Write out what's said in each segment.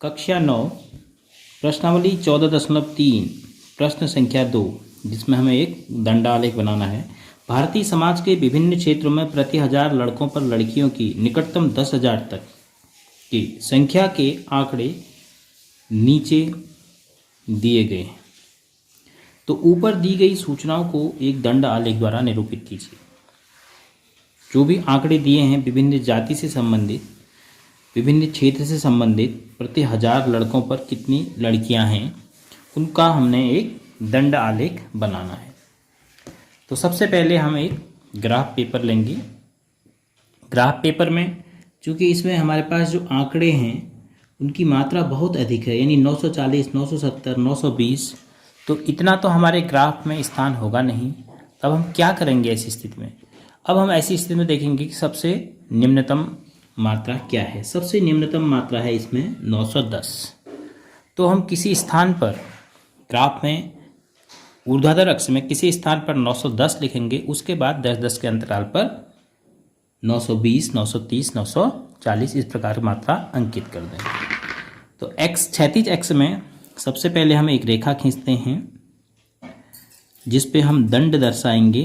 कक्षा 9 प्रश्नावली 14.3 प्रश्न संख्या 2, जिसमें हमें एक दंडालेख बनाना है। भारतीय समाज के विभिन्न क्षेत्रों में प्रति 1000 लड़कों पर लड़कियों की निकटतम 10,000 तक की संख्या के आंकड़े नीचे दिए गए हैं। तो ऊपर दी गई सूचनाओं को एक दंड आलेख द्वारा निरूपित कीजिए। जो भी आंकड़े दिए हैं विभिन्न जाति से संबंधित, विभिन्न क्षेत्र से संबंधित प्रति 1000 लड़कों पर कितनी लड़कियां हैं, उनका हमने एक दंड आलेख बनाना है। तो सबसे पहले हम एक ग्राफ पेपर लेंगे। ग्राफ पेपर में चूँकि इसमें हमारे पास जो आंकड़े हैं उनकी मात्रा बहुत अधिक है, यानी 940, 970, 920, तो इतना तो हमारे ग्राफ में स्थान होगा नहीं। तब हम क्या करेंगे ऐसी स्थिति में? अब हम ऐसी स्थिति में देखेंगे कि सबसे निम्नतम मात्रा क्या है। सबसे निम्नतम मात्रा है इसमें 910। तो हम किसी स्थान पर ग्राफ में ऊर्ध्वाधर अक्ष में किसी स्थान पर 910 लिखेंगे, उसके बाद 10-10 के अंतराल पर 920, 930, 940 इस प्रकार की मात्रा अंकित कर देंगे। तो एक्स क्षैतिज अक्ष में सबसे पहले हम एक रेखा खींचते हैं जिस पे हम दंड दर्शाएंगे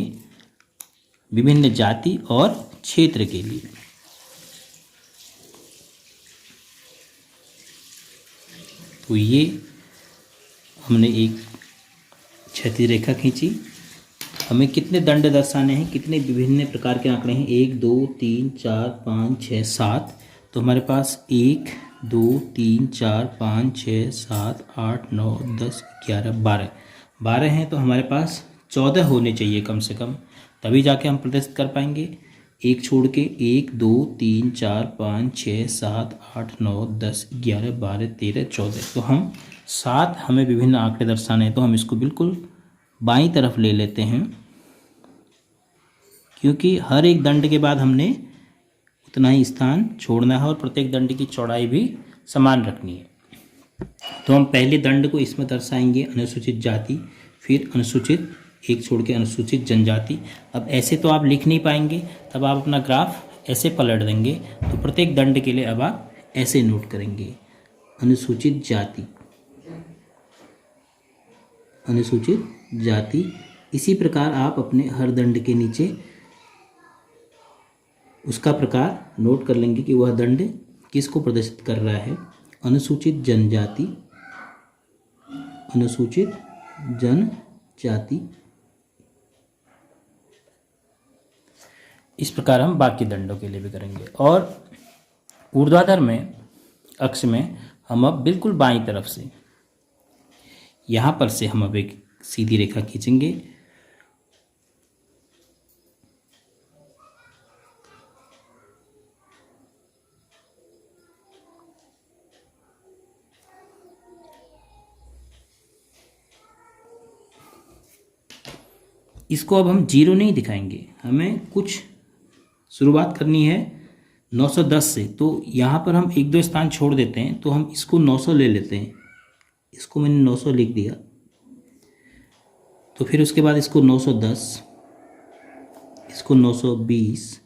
विभिन्न जाति और क्षेत्र के लिए। तो ये हमने एक क्षैतिज रेखा खींची। हमें कितने दंड दर्शाने हैं, कितने विभिन्न प्रकार के आंकड़े हैं? 1, 2, 3, 4, 5, 6, 7। तो हमारे पास 1, 2, 3, 4, 5, 6, 7, 8, 9, 10, 11, 12 हैं। तो हमारे पास 14 होने चाहिए कम से कम, तभी जाके हम प्रदर्शित कर पाएंगे। एक छोड़ के 1, 2, 3, 4, 5, 6, 7, 8, 9, 10, 11, 12, 13, 14। तो हम 7 हमें विभिन्न आंकड़े दर्शाने हैं। तो हम इसको बिल्कुल बाईं तरफ ले लेते हैं, क्योंकि हर एक दंड के बाद हमने उतना ही स्थान छोड़ना है और प्रत्येक दंड की चौड़ाई भी समान रखनी है। तो हम पहले दंड को इसमें दर्शाएंगे अनुसूचित जाति, फिर अनुसूचित, एक छोड़ के अनुसूचित जनजाति। अब ऐसे तो आप लिख नहीं पाएंगे, तब आप अपना ग्राफ ऐसे पलट देंगे। तो प्रत्येक दंड के लिए अब आप ऐसे नोट करेंगे, अनुसूचित जाति, अनुसूचित जाति। इसी प्रकार आप अपने हर दंड के नीचे उसका प्रकार नोट कर लेंगे कि वह दंड किसको प्रदर्शित कर रहा है। अनुसूचित जनजाति, अनुसूचित जनजाति। इस प्रकार हम बाकी दंडों के लिए भी करेंगे। और ऊर्ध्वाधर में अक्ष में हम अब बिल्कुल बाईं तरफ से यहाँ पर से हम अब एक सीधी रेखा खींचेंगे। इसको अब हम 0 नहीं दिखाएंगे, हमें कुछ शुरुआत करनी है 910 से। तो यहाँ पर हम 1-2 स्थान छोड़ देते हैं, तो हम इसको 900 ले लेते हैं। इसको मैंने 900 लिख दिया। तो फिर उसके बाद इसको 910, इसको 920,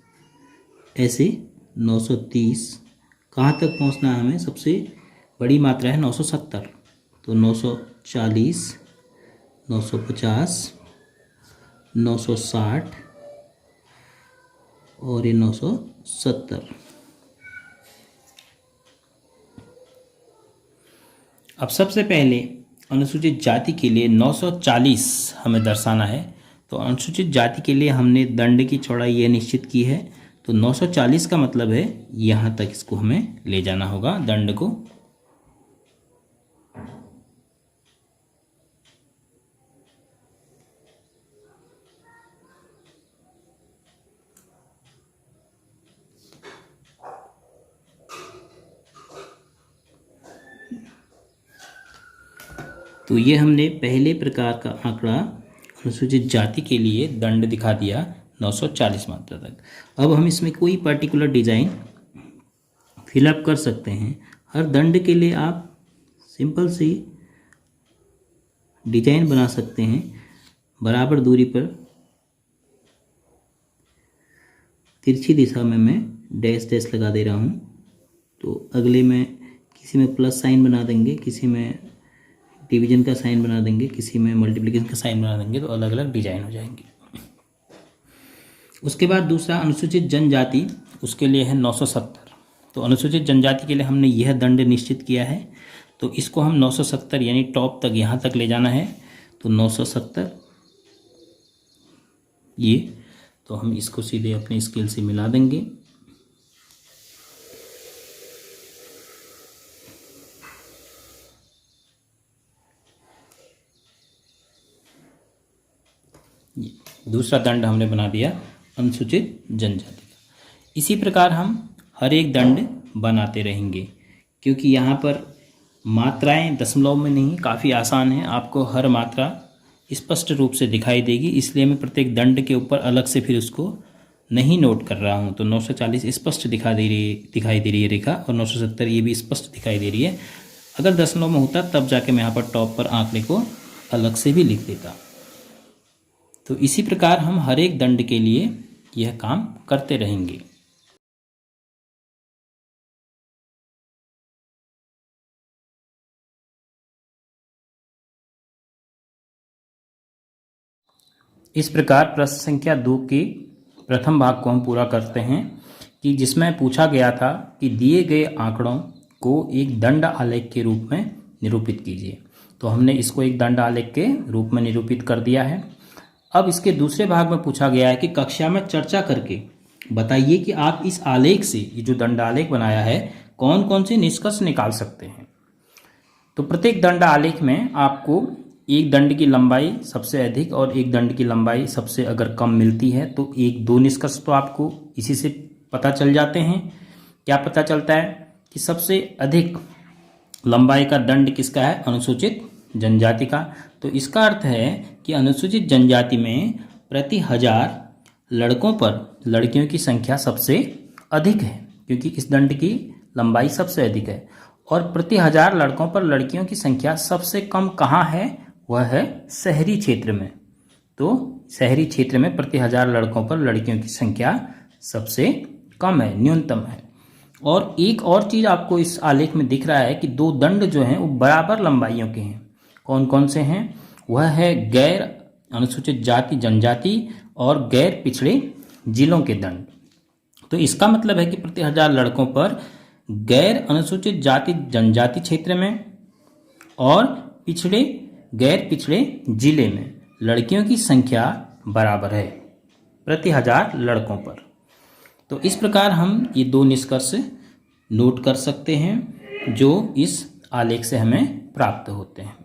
ऐसे 930। कहाँ तक पहुँचना है हमें? सबसे बड़ी मात्रा है 970। तो 940, 950, 960 और ये 970। अब सबसे पहले अनुसूचित जाति के लिए 940 हमें दर्शाना है। तो अनुसूचित जाति के लिए हमने दंड की चौड़ाई ये निश्चित की है। तो 940 का मतलब है यहाँ तक इसको हमें ले जाना होगा दंड को। तो ये हमने पहले प्रकार का आंकड़ा अनुसूचित जाति के लिए दंड दिखा दिया 940 मात्रा तक। अब हम इसमें कोई पर्टिकुलर डिज़ाइन फिलअप कर सकते हैं। हर दंड के लिए आप सिंपल सी डिजाइन बना सकते हैं। बराबर दूरी पर तिरछी दिशा में मैं डैश डैश लगा दे रहा हूँ। तो अगले में किसी में प्लस साइन बना देंगे, किसी में डिवीजन का साइन बना देंगे, किसी में मल्टीप्लिकेशन का साइन बना देंगे, तो अलग अलग डिजाइन हो जाएंगे। उसके बाद दूसरा अनुसूचित जनजाति, उसके लिए है 970। तो अनुसूचित जनजाति के लिए हमने यह दंड निश्चित किया है, तो इसको हम 970 यानी टॉप तक यहाँ तक ले जाना है, तो 970 ये, तो हम इसको सीधे अपने स्केल से मिला देंगे। दूसरा दंड हमने बना दिया अनुसूचित जनजाति का। इसी प्रकार हम हर एक दंड बनाते रहेंगे, क्योंकि यहाँ पर मात्राएं दशमलव में नहीं, काफ़ी आसान है, आपको हर मात्रा स्पष्ट रूप से दिखाई देगी, इसलिए मैं प्रत्येक दंड के ऊपर अलग से फिर उसको नहीं नोट कर रहा हूँ। तो 940 स्पष्ट दिखाई दे रही है रेखा, और 970 ये भी स्पष्ट दिखाई दे रही है। अगर दशमलव में होता तब जाके मैं यहाँ पर टॉप पर आंकड़े को अलग से भी लिख देता। तो इसी प्रकार हम हर एक दंड के लिए यह काम करते रहेंगे। इस प्रकार प्रश्न संख्या 2 के प्रथम भाग को हम पूरा करते हैं, कि जिसमें पूछा गया था कि दिए गए आंकड़ों को एक दंड आलेख के रूप में निरूपित कीजिए। तो हमने इसको एक दंड आलेख के रूप में निरूपित कर दिया है। अब इसके दूसरे भाग में पूछा गया है कि कक्षा में चर्चा करके बताइए कि आप इस आलेख से, ये जो दंड आलेख बनाया है, कौन कौन से निष्कर्ष निकाल सकते हैं। तो प्रत्येक दंड आलेख में आपको एक दंड की लंबाई सबसे अधिक और एक दंड की लंबाई सबसे अगर कम मिलती है, तो एक दो निष्कर्ष तो आपको इसी से पता चल जाते हैं। क्या पता चलता है कि सबसे अधिक लंबाई का दंड किसका है, अनुसूचित जनजाति का। तो इसका अर्थ है कि अनुसूचित जनजाति में प्रति 1000 लड़कों पर लड़कियों की संख्या सबसे अधिक है, क्योंकि इस दंड की लंबाई सबसे अधिक है। और प्रति 1000 लड़कों पर लड़कियों की संख्या सबसे कम कहाँ है, वह है शहरी क्षेत्र में। तो शहरी क्षेत्र में प्रति 1000 लड़कों पर लड़कियों की संख्या सबसे कम है, न्यूनतम है। और एक और चीज़ आपको इस आलेख में दिख रहा है कि दो दंड जो हैं वो बराबर लंबाइयों के हैं। कौन कौन से हैं, वह है गैर अनुसूचित जाति जनजाति और गैर पिछड़े जिलों के दंड। तो इसका मतलब है कि प्रति 1000 लड़कों पर गैर अनुसूचित जाति जनजाति क्षेत्र में और गैर पिछड़े जिले में लड़कियों की संख्या बराबर है प्रति 1000 लड़कों पर। तो इस प्रकार हम ये दो निष्कर्ष नोट कर सकते हैं जो इस आलेख से हमें प्राप्त होते हैं।